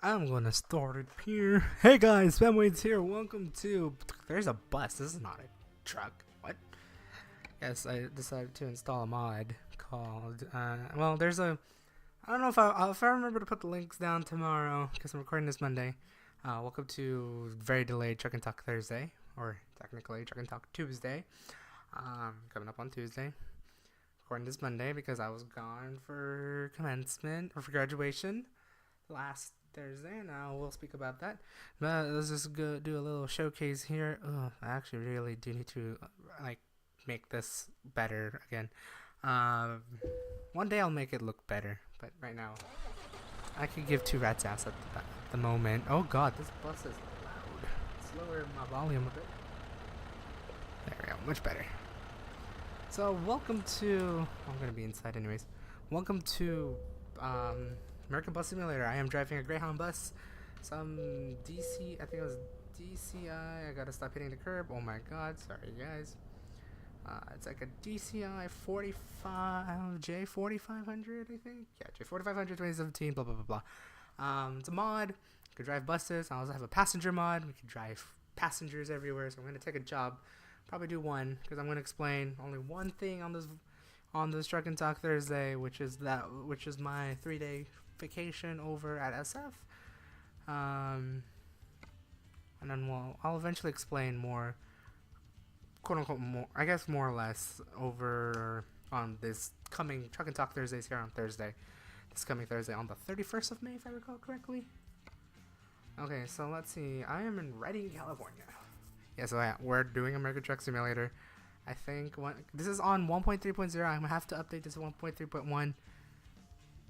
I'm gonna start it here. Hey guys, Femwaits here. Welcome to. There's a bus. This is not a truck. What? Yes, I decided to install a mod called. Well, there's a. I don't know if I remember to put the links down tomorrow because I'm recording this Monday. Welcome to very delayed Truck and Talk Thursday, or technically Truck and Talk Tuesday. Coming up on Tuesday. Recording this Monday because I was gone for commencement or for graduation last Thursday. Now we'll speak about that. But let's just go do a little showcase here. I actually really do need to make this better again. One day I'll make it look better, but right now I could give two rats ass at the moment. Oh god, this bus is loud. Let's lower my volume a bit. There we go, much better. So welcome to. I'm gonna be inside anyways. Welcome to American Bus Simulator. I am driving a Greyhound bus. Some DC. I think it was DCI. I gotta stop hitting the curb. Oh my god. Sorry guys. It's like a DCI 45 J4500. I think. Yeah, J4500 2017. Blah blah blah blah. It's a mod. You could drive buses. I also have a passenger mod. We could drive passengers everywhere. So I'm gonna take a job. Probably do one because I'm gonna explain only one thing on this Truck and Talk Thursday, which is my 3-day vacation over at SF. And then I'll eventually explain more, quote unquote, more, I guess more or less over on this coming Truck and Talk Thursdays here on Thursday. This coming Thursday on the 31st of May, if I recall correctly. Okay, so let's see. I am in Redding, California. Yeah, so we're doing American Truck Simulator. I think this is on 1.3.0. I'm gonna have to update this to 1.3.1.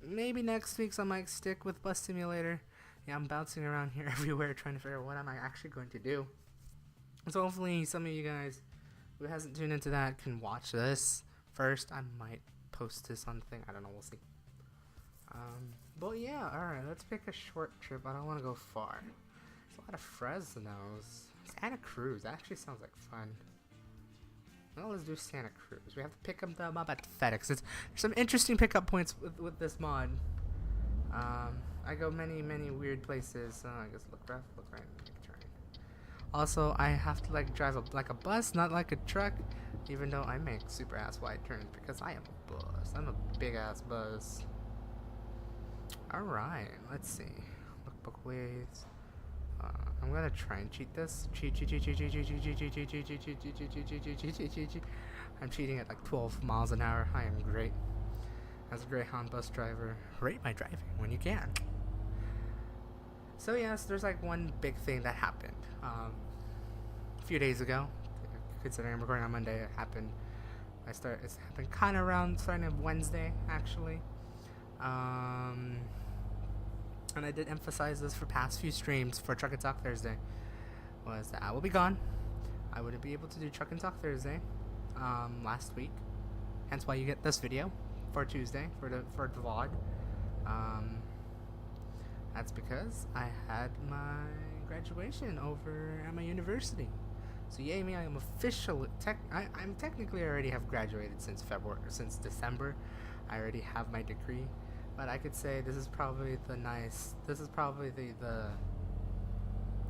Maybe next week I might stick with Bus Simulator. Yeah, I'm bouncing around here everywhere trying to figure out what am I actually going to do. So hopefully some of you guys who hasn't tuned into that can watch this first. I might post this on the thing. I don't know. We'll see. But yeah, alright. Let's pick a short trip. I don't want to go far. There's a lot of Fresnos. Santa Cruz. That actually sounds like fun. Well, let's do Santa Cruz. We have to pick them up at FedEx. There's some interesting pickup points with this mod. I go many weird places. I guess look right, make a turn. Also, I have to drive like a bus, not like a truck. Even though I make super ass wide turns because I am a bus. I'm a big ass bus. All right, let's see. Lookbook ways. I'm gonna try and cheat this. I'm cheating at like 12 miles an hour. I am great. As a Greyhound bus driver, rate my driving when you can. So yes, there's like one big thing that happened a few days ago. Considering I'm recording on Monday, it happened. It's happened kind of around starting of Wednesday actually. And I did emphasize this for past few streams for Truck and Talk Thursday, was that I will be gone. I wouldn't be able to do Truck and Talk Thursday last week, hence why you get this video for Tuesday for the vlog. That's because I had my graduation over at my university. So yay me, I am officially I'm technically already have graduated since December. I already have my degree. But I could say this is probably the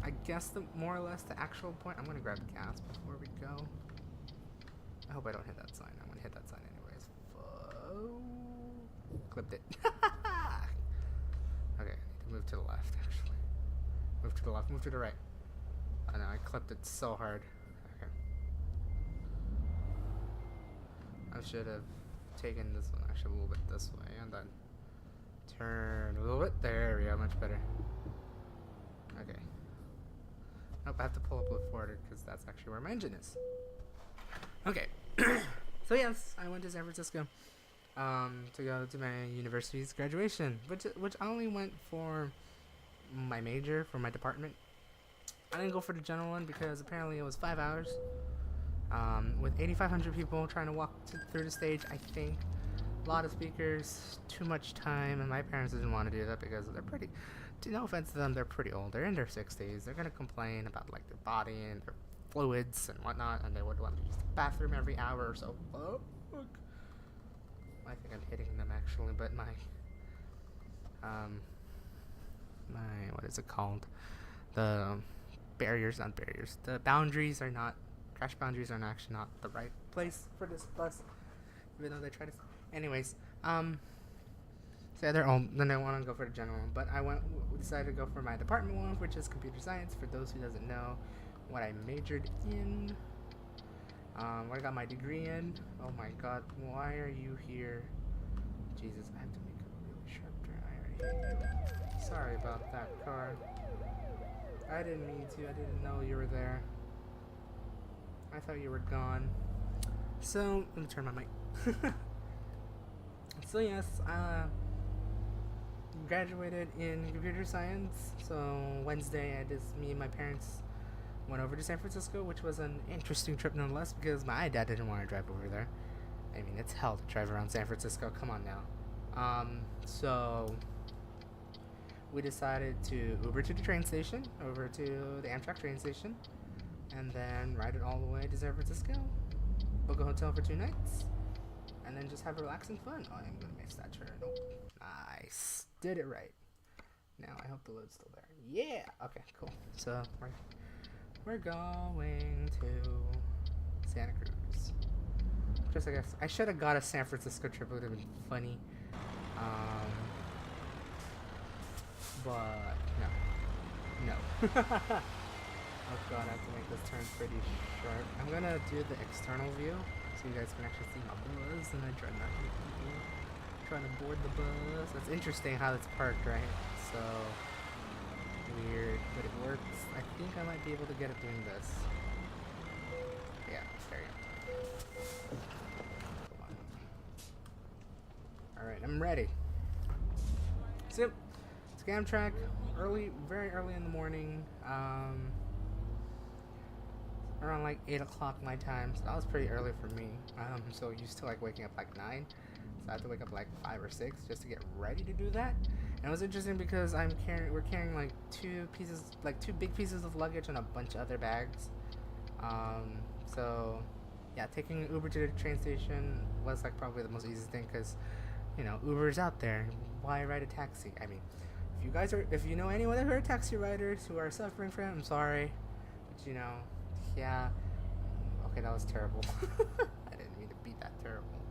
I guess the more or less the actual point. I'm gonna grab gas before we go. I hope I don't hit that sign. I'm gonna hit that sign anyways. Clipped it. Okay, I need to move to the left actually. Move to the left, move to the right. I know, I clipped it so hard. Okay. I should have taken this one actually a little bit this way and then turn a little bit. There we go, much better. Okay. Nope, I have to pull up a little forward because that's actually where my engine is. Okay. So yes, I went to San Francisco to go to my university's graduation, which I only went for my major for my department. I didn't go for the general one because apparently it was 5 hours. With 8,500 people trying to walk through the stage, I think. A lot of speakers, too much time, and my parents didn't want to do that because they're pretty, no offense to them, they're pretty old. They're in their 60s. They're going to complain about their body and their fluids and whatnot, and they would want to use the bathroom every hour or so. Oh, look. I think I'm hitting them actually, but my what is it called? The barriers, not barriers. The boundaries are not, crash boundaries are actually not the right place for this bus, even though they try to. Anyways, so yeah, then I want to go for the general one, but decided to go for my department one, which is computer science. For those who doesn't know what I majored in, what I got my degree in. Oh my God, why are you here? Jesus, I have to make a really sharp turn. I already hate you. Sorry about that, car. I didn't mean to. I didn't know you were there. I thought you were gone. So, let me turn my mic. So yes, graduated in computer science. So Wednesday, me and my parents went over to San Francisco, which was an interesting trip nonetheless because my dad didn't want to drive over there. I mean, it's hell to drive around San Francisco. Come on now. So we decided to Uber to the train station, over to the Amtrak train station, and then ride it all the way to San Francisco, book a hotel for 2 nights, and then just have relaxing fun. Oh, I'm gonna miss that turn. Nope. Nice. Did it right. Now I hope the load's still there. Yeah. Okay. Cool. So we're going to Santa Cruz. Just I guess I should have got a San Francisco trip. It would have been funny. But no. Oh God, I have to make this turn pretty sharp. I'm gonna do the external view so you guys can actually see my bus, and I try not to people trying to board the bus. That's interesting how it's parked, right? So weird, but it works. I think I might be able to get it doing this. Yeah, there you go. Come on. Alright, I'm ready. So, it's Amtrak, very early in the morning, around like 8 o'clock my time, so that was pretty early for me. So used to like waking up like 9, so I had to wake up like 5 or 6 just to get ready to do that. And it was interesting because we're carrying like two big pieces of luggage and a bunch of other bags. So yeah, taking Uber to the train station was like probably the most easiest thing because, you know, Uber's out there. Why ride a taxi? I mean, if you know anyone that are taxi riders who are suffering from it, I'm sorry, but you know, yeah. Okay, that was terrible. I didn't mean to be that terrible,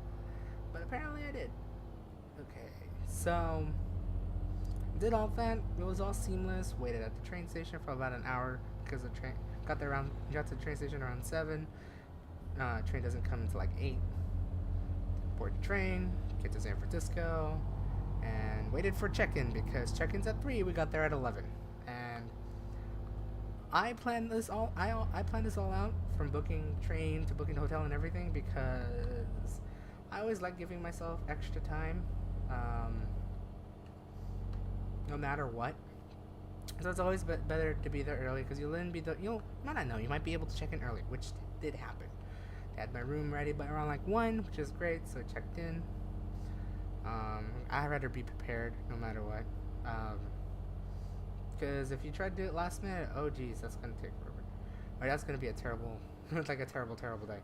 but apparently I did. Okay, so did all that. It was all seamless. Waited at the train station for about an hour because the train got to the train station around 7. Train doesn't come until like 8. Board the train, get to San Francisco, and waited for check-in because check-in's at 3. We got there at 11, and I planned this all. I planned this all out, from booking train to booking the hotel and everything, because I always like giving myself extra time, no matter what. So it's always better to be there early because you might not know, you might be able to check in early, which did happen. I had my room ready by around like 1, which is great, so I checked in. I'd rather be prepared no matter what, because if you try to do it last minute, oh geez, that's gonna take forever. Or that's gonna be a terrible, like a terrible day.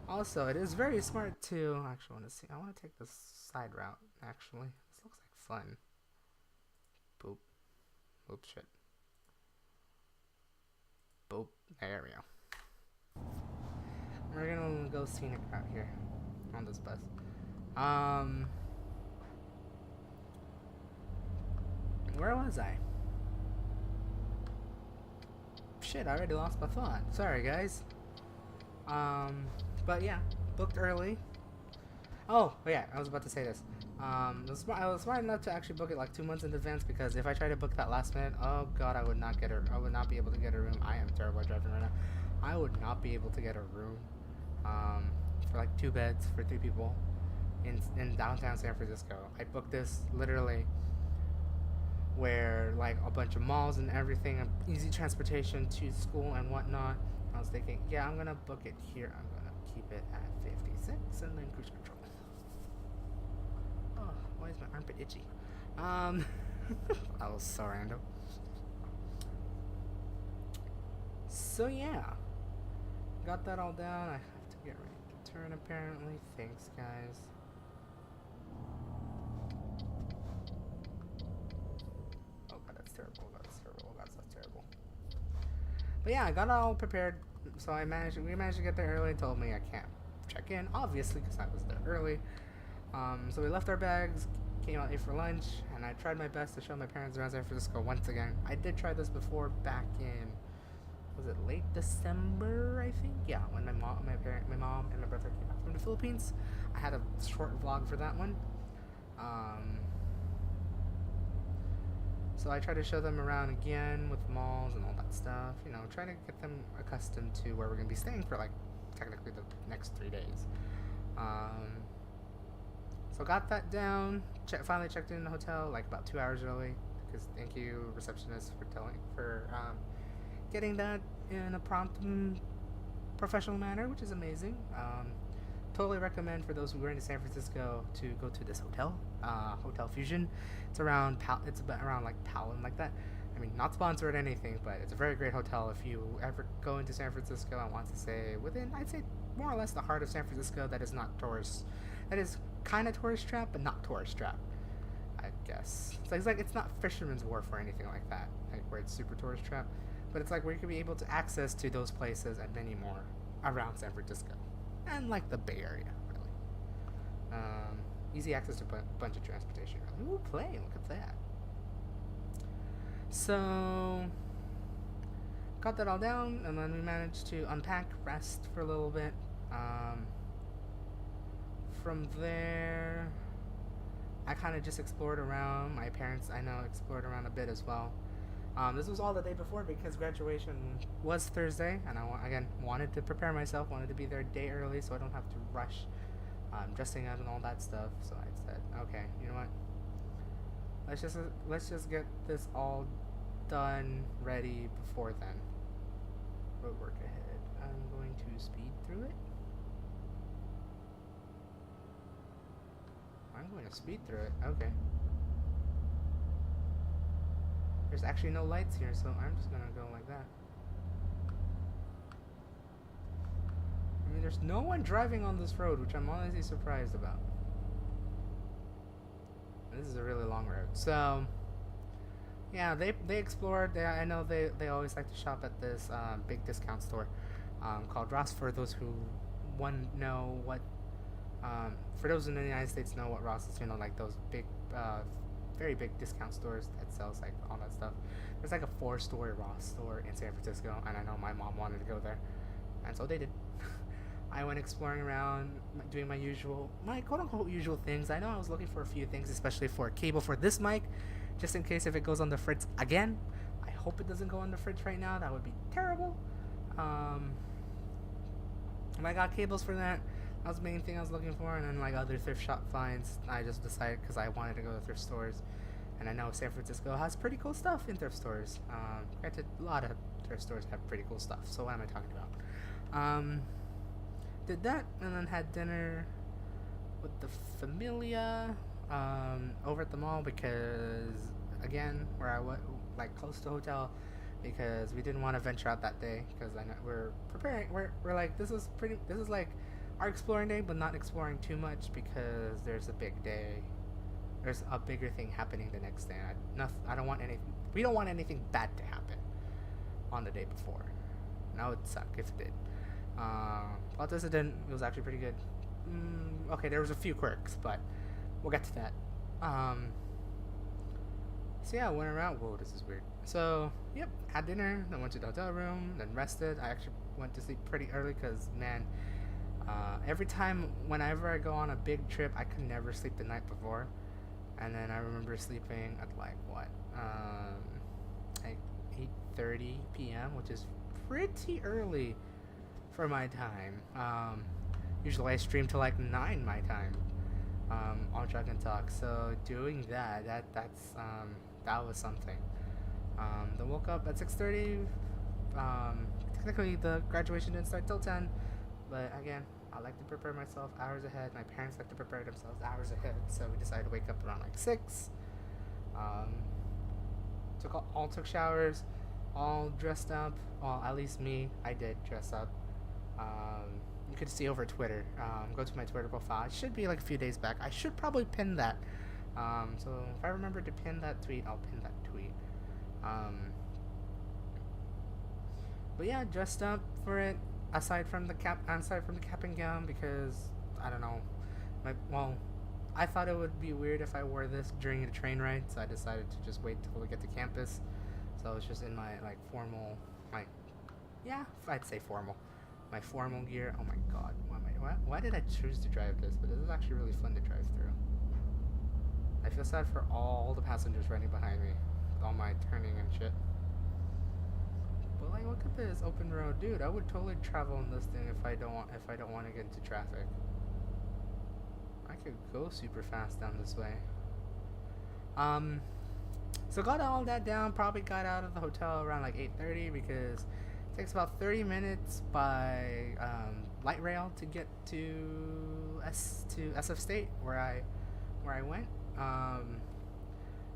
Also, it is very smart to actually I want to take this side route. Actually, this looks like fun. Boop. Oops, shit. Boop. There we go. We're gonna go scenic route here on this bus. Where was I? Shit, I already lost my thought. Sorry, guys. But yeah, booked early. Oh, yeah, I was about to say this. I was smart enough to actually book it like 2 months in advance, because if I try to book that last minute, oh god, I would not be able to get a room. I am terrible at driving right now. I would not be able to get a room, for like 2 beds for 3 people in downtown San Francisco. I booked this literally where like a bunch of malls and everything, easy transportation to school and whatnot. I was thinking, yeah, I'm gonna book it here. I'm gonna keep it at 56 and then cruise control. Oh, why is my armpit itchy? That was so random. So yeah, got that all down. I have to get ready to turn apparently. Thanks, guys. Oh god, that's terrible. But yeah, I got all prepared. So we managed to get there early. Told me I can't check in, obviously, because I was there early. So we left our bags, came out, ate for lunch, and I tried my best to show my parents around San Francisco once again. I did try this before back in, was it late December, I think? Yeah, when my mom and my brother came back from the Philippines. I had a short vlog for that one. So I tried to show them around again with malls and all that stuff, you know, trying to get them accustomed to where we're going to be staying for like technically the next 3 days. So got that down. Finally checked in the hotel like about 2 hours early. Because thank you, receptionist, for getting that in a prompt and professional manner, which is amazing. Totally recommend for those who are in San Francisco to go to this hotel, Hotel Fusion. It's around like Powell like that. I mean, not sponsored or anything, but it's a very great hotel. If you ever go into San Francisco and want to stay within, I'd say more or less the heart of San Francisco, that is not tourist, that is kind of tourist trap, but not tourist trap, I guess. It's like it's not Fisherman's Wharf or anything like that, like where it's super tourist trap, but it's like where you can be able to access to those places and many more around San Francisco and like the Bay Area, really. Easy access to a bunch of transportation. Really. Ooh, plane! Look at that. So got that all down, and then we managed to unpack, rest for a little bit. From there, I kind of just explored around. My parents, I know, explored around a bit as well. This was all the day before because graduation was Thursday, and I wanted to prepare myself, wanted to be there a day early so I don't have to rush dressing up and all that stuff. So I said, okay, you know what? Let's just get this all done, ready before then. Road work ahead. I'm going to speed through it. I'm going to speed through it. Okay. There's actually no lights here, so I'm just gonna go like that. I mean, there's no one driving on this road, which I'm honestly surprised about. This is a really long road. So, yeah, they explored. I know they always like to shop at this big discount store called Ross. For those who know what, for those in the United States know what Ross is, you know, like those big, very big discount stores that sells like all that stuff. There's like a 4-story Ross store in San Francisco, and I know my mom wanted to go there, and so they did. I went exploring around, doing my quote-unquote usual things. I know I was looking for a few things, especially for a cable for this mic, just in case if it goes on the fritz again. I hope it doesn't go on the fritz right now. That would be terrible. And I got cables for that. That was the main thing I was looking for. And then like other thrift shop finds, I just decided because I wanted to go to thrift stores. And I know San Francisco has pretty cool stuff in thrift stores. Granted, a lot of thrift stores have pretty cool stuff. So what am I talking about? Did that and then had dinner with the familia over at the mall because again where I went like close to the hotel because we didn't want to venture out that day because I know we're preparing we're like this is like our exploring day but not exploring too much because there's a big day, there's a bigger thing happening the next day. I don't want anything, we don't want anything bad to happen on the day before. That would suck if it did. Plot twist, it didn't. It was actually pretty good. Okay, there was a few quirks, but we'll get to that. So yeah, I went around. Whoa, this is weird. So, yep, had dinner, then went to the hotel room, then rested. I actually went to sleep pretty early because, man, every time, whenever I go on a big trip, I could never sleep the night before. And then I remember sleeping at like, what, like 8:30 p.m., which is pretty early for my time. Usually I stream till like 9 my time on Drug and Talk. So doing that was something. Then woke up at 6:30. Technically the graduation didn't start till 10, but again, I like to prepare myself hours ahead. My parents like to prepare themselves hours ahead, so we decided to wake up around like 6. Took showers, all dressed up. Well, at least me, I did dress up. You could see over Twitter. Go to my Twitter profile. It should be like a few days back. I should probably pin that. So if I remember to pin that tweet, I'll pin that tweet. But yeah, dressed up for it. Aside from the cap and gown, because I don't know, I thought it would be weird if I wore this during a train ride, so I decided to just wait till we get to campus. So I was just in my like formal, like, yeah, I'd say formal, my formal gear. Oh my god, why did I choose to drive this? But this is actually really fun to drive through. I feel sad for all the passengers running behind me with all my turning and shit. But like, look at this open road, dude. I would totally travel on this thing if I don't want to get into traffic. I could go super fast down this way. So got all that down. Probably got out of the hotel around like 8:30 because it takes about 30 minutes by light rail to get to SF State where I went.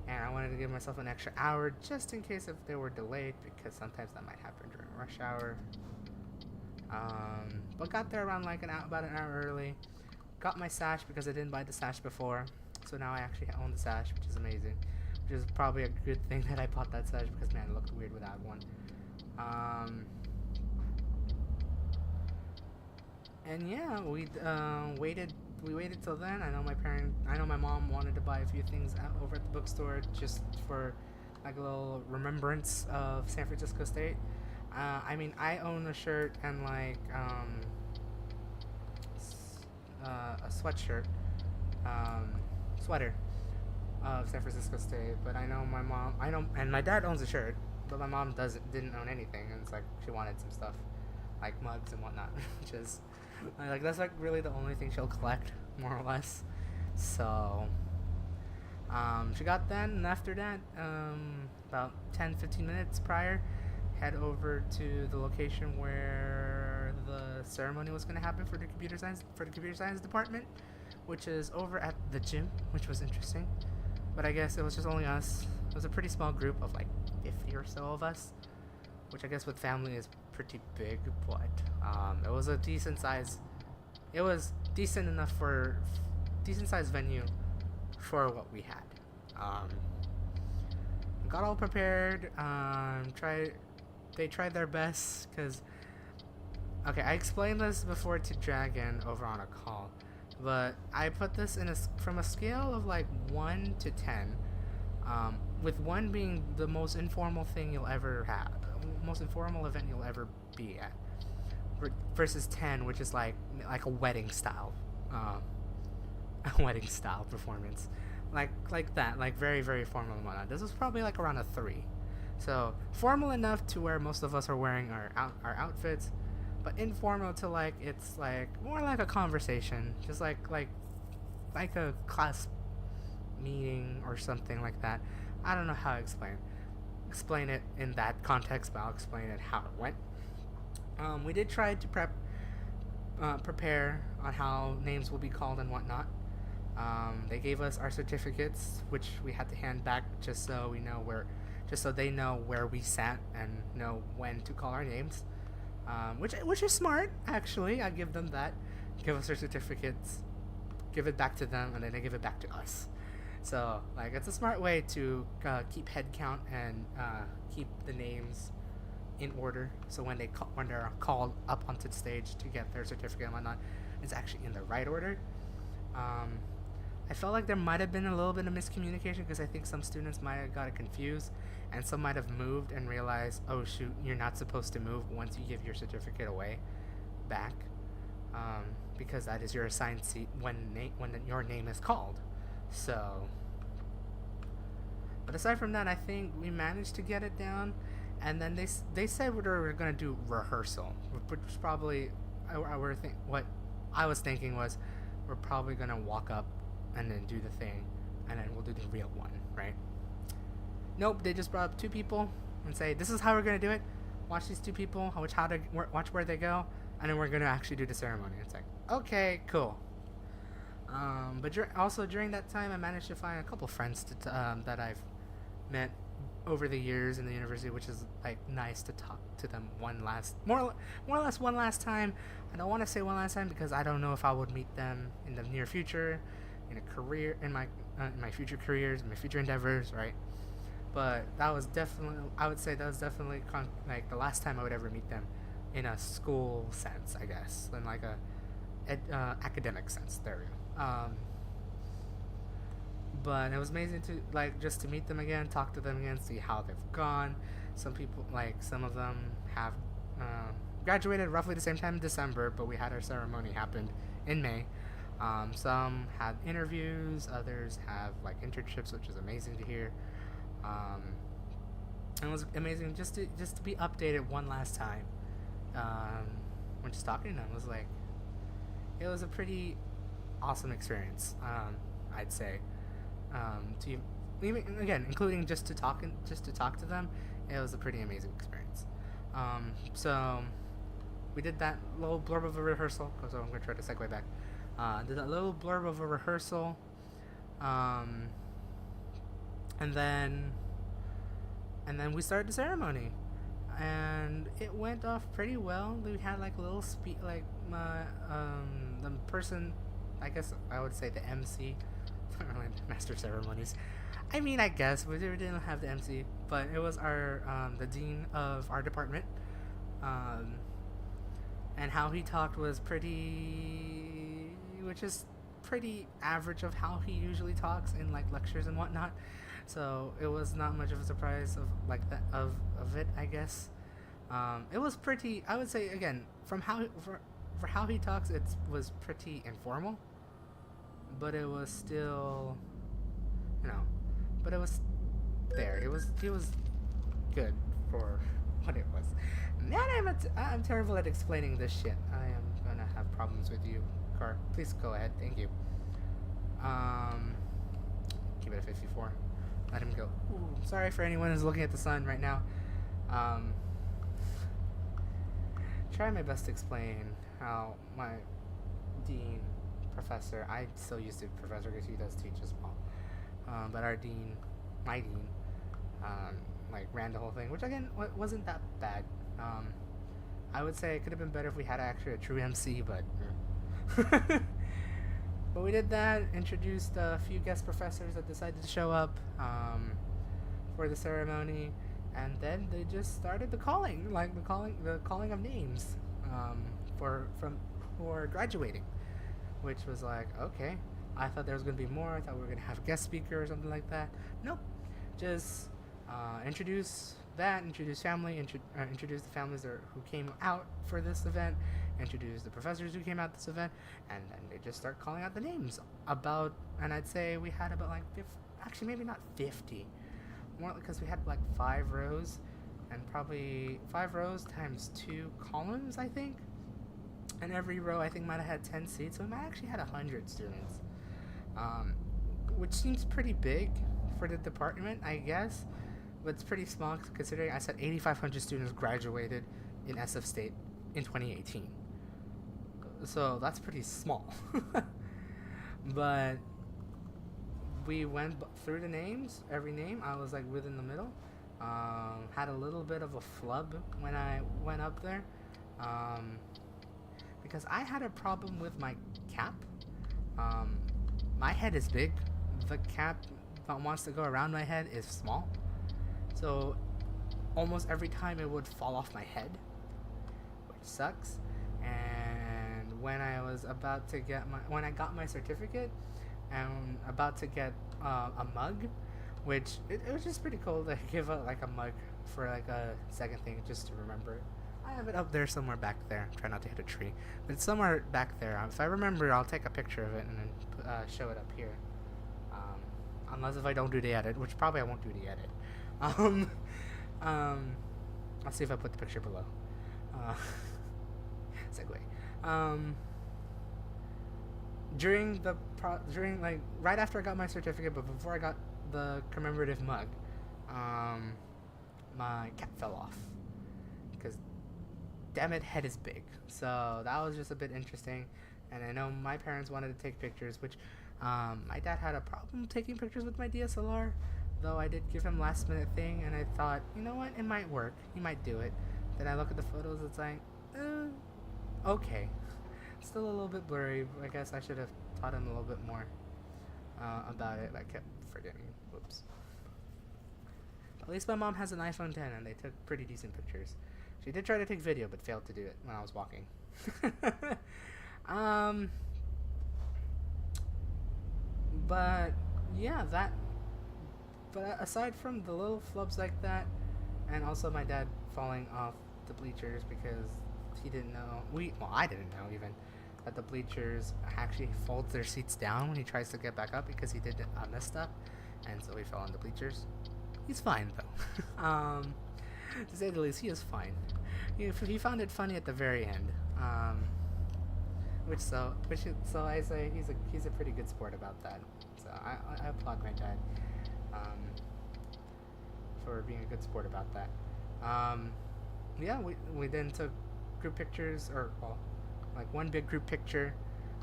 And I wanted to give myself an extra hour just in case if they were delayed, because sometimes that might happen during rush hour. But got there around like about an hour early. Got my sash because I didn't buy the sash before, so now I actually own the sash, which is amazing. Which is probably a good thing that I bought that sash, because man, it looked weird without one. And yeah, we waited till then. I know my mom wanted to buy a few things over at the bookstore just for like a little remembrance of San Francisco State. I mean, I own a shirt and like a sweatshirt, sweater of San Francisco State, but I know and my dad owns a shirt, but my mom didn't own anything, and it's like she wanted some stuff like mugs and whatnot, which is like that's like really the only thing she'll collect, more or less. So she got that, and after that, about 10-15 minutes prior, head over to the location where the ceremony was going to happen for the computer science department, which is over at the gym, which was interesting. But I guess it was just only us. It was a pretty small group of like 50 or so of us, which I guess with family is pretty big, but it was a decent size. It was decent enough for decent sized venue for what we had. Got all prepared. They tried their best because. Okay, I explained this before to Dragon over on a call, but I put this from a scale of like 1 to 10, with 1 being the most informal thing you'll ever have, most informal event you'll ever be at, versus 10, which is like a wedding style, performance, like that, like very very formal and whatnot. This was probably like around a 3, so formal enough to where most of us are wearing our outfits, but informal to like it's like more like a conversation, just like a class meeting or something like that. I don't know how to explain it in that context, but I'll explain it how it went. We did try to prepare on how names will be called and whatnot. They gave us our certificates, which we had to hand back just so they know where we sat and know when to call our names. Which is smart, actually. I give them that. Give us our certificates, give it back to them, and then they give it back to us. So, like, it's a smart way to keep head count and keep the names in order. So when they're called up onto the stage to get their certificate and whatnot, it's actually in the right order. I felt like there might have been a little bit of miscommunication because I think some students might have got it confused, and some might have moved and realized, oh shoot, you're not supposed to move once you give your certificate away back, because that is your assigned seat when your name is called. So, but aside from that, I think we managed to get it down, and then they said we were gonna do rehearsal, which was probably what I was thinking was we're probably gonna walk up and then do the thing, and then we'll do the real one, right? Nope, they just brought up 2 people and say, this is how we're going to do it. Watch these 2 people, watch where they go, and then we're going to actually do the ceremony. It's like, okay, cool. But also during that time, I managed to find a couple friends that I've met over the years in the university, which is like nice to talk to them more or less one last time. I don't want to say one last time because I don't know if I would meet them in the near future, in my future careers, my future endeavors, right? but that was definitely, I would say that was definitely like the last time I would ever meet them in a school sense, I guess, in like a academic sense. There we go. But it was amazing to like just to meet them again, talk to them again, see how they've gone. Some people, like some of them, have graduated roughly the same time in December, but we had our ceremony happened in May. Some had interviews, others have like internships, which is amazing to hear. Um, and it was amazing just to be updated one last time. When just talking to them was like, it was a pretty awesome experience. I'd say. To even again, including just to talk to them, it was a pretty amazing experience. So we did that little blurb of a rehearsal. So I'm gonna try to segue back. Did that little blurb of a rehearsal, and then we started the ceremony, and it went off pretty well. We had like a little like the person, I guess I would say the MC, master ceremonies. I mean, I guess we didn't have the MC, but it was our the dean of our department, and how he talked was which is pretty average of how he usually talks in like lectures and whatnot. So it was not much of a surprise of like that of it, I guess. It was pretty. I would say again, from how for how he talks, it was pretty informal, but it was still, but it was there. He was good for what it was. Man, I'm terrible at explaining this shit. I am gonna have problems with you, Car. Please go ahead. Thank you. Keep it at 54. Let him go. Ooh, sorry for anyone who's looking at the sun right now. Try my best to explain how my dean, professor, I still used to professor because he does teach as well. But my dean, like ran the whole thing, which again wasn't that bad. I would say it could have been better if we had actually a true MC, but but we did that. Introduced a few guest professors that decided to show up for the ceremony, and then they just started the calling of names for graduating, which was like, okay. I thought there was going to be more. I thought we were going to have a guest speaker or something like that. Nope. Just introduce family, introduce the families who came out for this event, introduce the professors who came out this event, and then they just start calling out the names. And I'd say we had about like, actually maybe not 50, more because we had like 5 rows, and probably 5 rows times 2 columns, I think. And every row I think might have had 10 seats, so we might actually had 100 students. Which seems pretty big for the department, I guess, but it's pretty small considering I said 8,500 students graduated in SF State in 2018. So that's pretty small. But we went through the names, every name. I was like within the middle. Had a little bit of a flub when I went up there, because I had a problem with my cap. My head is big. The cap that wants to go around my head is small. So almost every time it would fall off my head, which sucks. And when I got my certificate and about to get a mug, which it was just pretty cool to give like a mug for like a second thing just to remember it. I have it up there somewhere back there. Try not to hit a tree, but it's somewhere back there. If I remember, I'll take a picture of it and then show it up here. Unless if I don't do the edit, which probably I won't do the edit. I'll see if I put the picture below. Segue. During like right after I got my certificate, but before I got the commemorative mug, my cap fell off. Because damn it, head is big. So that was just a bit interesting. And I know my parents wanted to take pictures, which my dad had a problem taking pictures with my DSLR, though I did give him last minute thing, and I thought, you know what, it might work. He might do it. Then I look at the photos, it's like, okay. Still a little bit blurry. I guess I should have taught him a little bit more about it. I kept forgetting. Whoops. At least my mom has an iPhone 10 and they took pretty decent pictures. She did try to take video but failed to do it when I was walking. um, but yeah, that. But aside from the little flubs like that, and also my dad falling off the bleachers because he didn't know. I didn't know even that the bleachers actually folds their seats down when he tries to get back up because he did a misstep, and so he fell on the bleachers. He's fine though. To say the least, he is fine. He found it funny at the very end. So I say he's a pretty good sport about that. So I applaud my dad for being a good sport about that. Yeah, we then took group pictures, or well, like one big group picture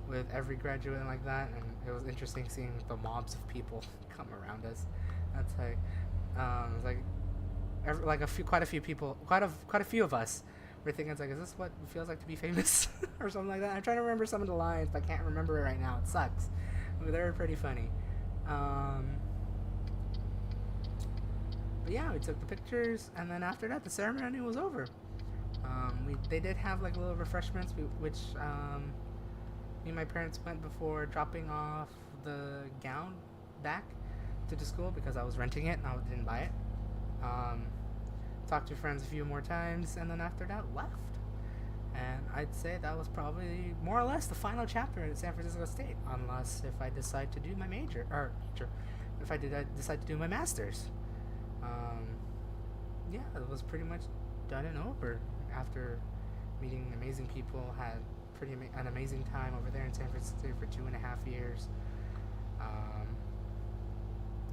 with every graduate and like that, and it was interesting seeing the mobs of people come around us. That's like, it's like quite a few of us were thinking, it's like, is this what it feels like to be famous or something like that? I'm trying to remember some of the lines, but I can't remember it right now. It sucks. But they were pretty funny. But yeah, we took the pictures, and then after that, the ceremony was over. They did have like little refreshments, which me and my parents went before dropping off the gown back to the school because I was renting it and I didn't buy it. Talked to friends a few more times, and then after that, left. And I'd say that was probably more or less the final chapter at San Francisco State, unless if I decide to do my if I decide to do my master's. Yeah, it was pretty much done and over after meeting amazing people. Had an amazing time over there in San Francisco for 2.5 years.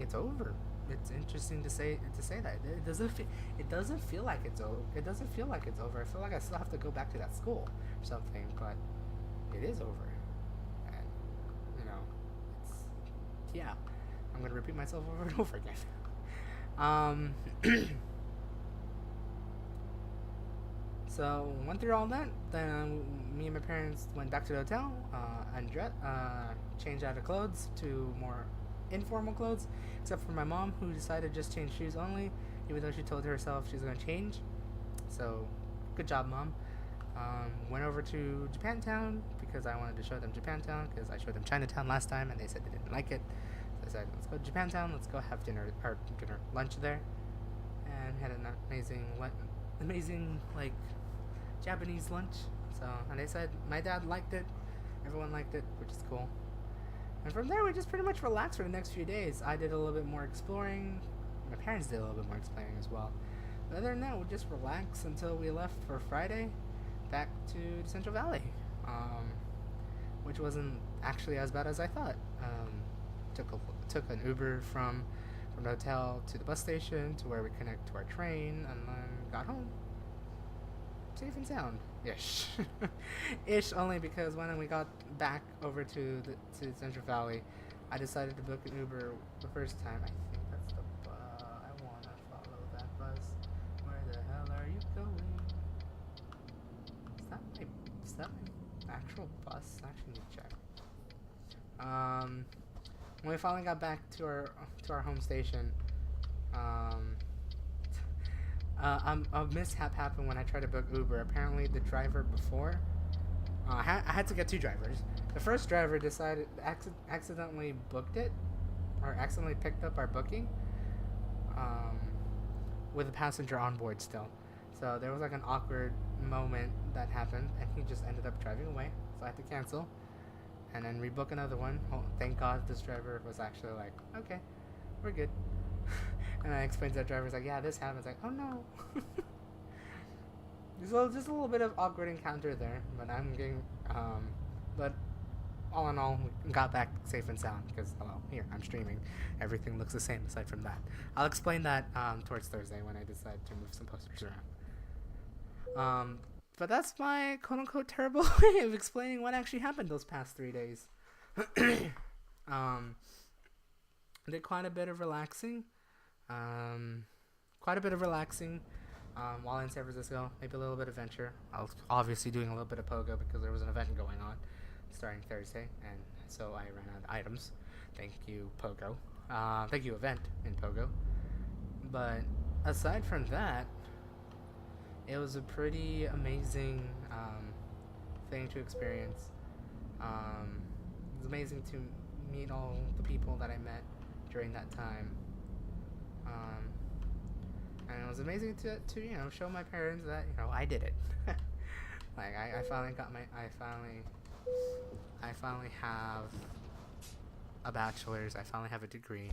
It's over. It's interesting to say that it doesn't feel like it's over. It doesn't feel like it's over. I feel like I still have to go back to that school or something, but it is over. And yeah, I'm gonna repeat myself over and over again. So went through all that. Then me and my parents went back to the hotel, changed out of clothes to more informal clothes, except for my mom, who decided to just change shoes only, even though she told herself she's gonna change. So good job, Mom. Went over to Japantown because I wanted to show them Japantown, because I showed them Chinatown last time and they said they didn't like it. So I said, let's go to Japantown, let's go have lunch there, and had an amazing like Japanese lunch. So, and they said my dad liked it, everyone liked it, which is cool. And from there, we just pretty much relaxed for the next few days. I did a little bit more exploring. My parents did a little bit more exploring as well. But other than that, we just relaxed until we left for Friday, back to the Central Valley, which wasn't actually as bad as I thought. Took an Uber from the hotel to the bus station to where we connect to our train, and then got home safe and sound. Ish. Ish only because when we got back over to Central Valley, I decided to book an Uber the first time. I think that's the bus. I want to follow that bus. Where the hell are you going? Is that my actual bus? I actually need to check. When we finally got back to our home station, a mishap happened when I tried to book Uber. Apparently, the driver before, I had to get two drivers. The first driver accidentally booked it, or accidentally picked up our booking, with a passenger on board still. So there was like an awkward moment that happened, and he just ended up driving away. So I had to cancel, and then rebook another one. Oh, thank God this driver was actually like, okay, we're good. And I explained to that driver, like, yeah, this happens. Like, oh no. So just a little bit of awkward encounter there, but but all in all, we got back safe and sound because, well, here, I'm streaming. Everything looks the same aside from that. I'll explain that towards Thursday when I decide to move some posters around. But that's my quote-unquote terrible way of explaining what actually happened those past 3 days. Did quite a bit of relaxing. While in San Francisco. Maybe a little bit of venture. I was obviously doing a little bit of pogo because there was an event going on starting Thursday, and so I ran out of items. Thank you, pogo. Thank you, event in pogo. But aside from that, it was a pretty amazing thing to experience. It was amazing to meet all the people that I met during that time. Um, and it was amazing to show my parents that I did it. Like I finally got I finally have a bachelor's. I finally have a degree.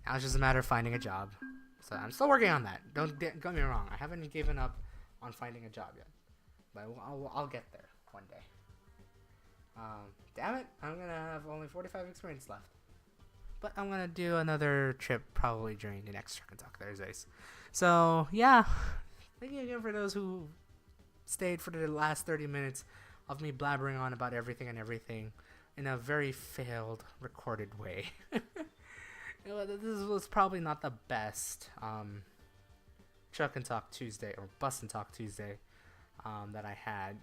Now it's just a matter of finding a job. So I'm still working on that. Don't get me wrong. I haven't given up on finding a job yet, but I'll get there one day. Damn it! I'm gonna have only 45 experience left, but I'm gonna do another trip probably during the next Truck and Talk Thursdays. So yeah, thank you again for those who stayed for the last 30 minutes of me blabbering on about everything and everything in a very failed recorded way. This was probably not the best Truck and Talk Tuesday or Bus and Talk Tuesday that I had.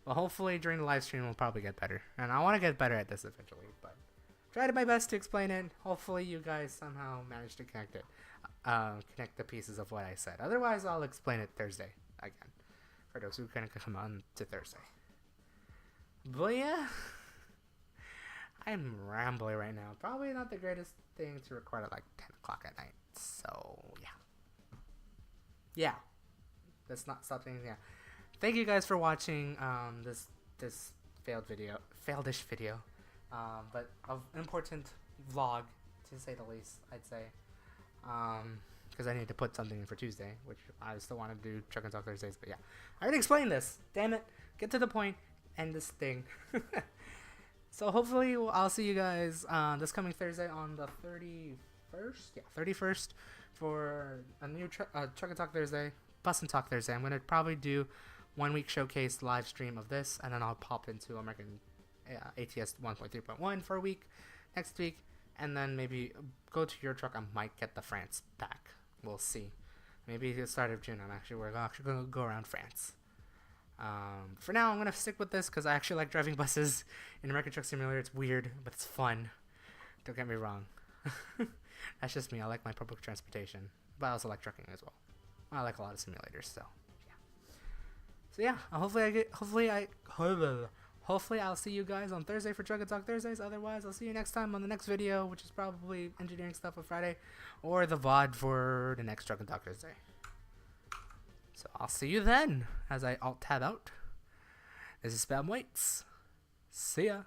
Well, hopefully during the live stream we'll probably get better. And I want to get better at this eventually, but tried my best to explain it. Hopefully you guys somehow managed to connect it. Connect the pieces of what I said. Otherwise I'll explain it Thursday again. For those who couldn't come on to Thursday. But yeah. I'm rambling right now. Probably not the greatest thing to record at like 10 o'clock at night. So yeah. Yeah. That's not something, yeah. Thank you guys for watching this failedish video, but an important vlog to say the least. I'd say, because I need to put something in for Tuesday, which I still want to do Truck and Talk Thursdays. But yeah, I already explained this. Damn it, get to the point. End this thing. So hopefully I'll see you guys this coming Thursday on the 31st. Yeah, 31st for a new Truck and Talk Thursday, Bus and Talk Thursday. I'm gonna probably do 1 week showcase live stream of this, and then I'll pop into American ATS 1.3.1 for a week next week, and then maybe go to your truck. I might get the France back. We'll see. Maybe at the start of June, we're actually going to go around France. For now, I'm going to stick with this because I actually like driving buses in American Truck Simulator. It's weird, but it's fun. Don't get me wrong. That's just me. I like my public transportation, but I also like trucking as well. I like a lot of simulators, so. So yeah, hopefully I'll see you guys on Thursday for Truck and Talk Thursdays. Otherwise, I'll see you next time on the next video, which is probably engineering stuff on Friday, or the VOD for the next Truck and Talk Thursday. So I'll see you then, as I alt tab out. This is Spam Waits. See ya.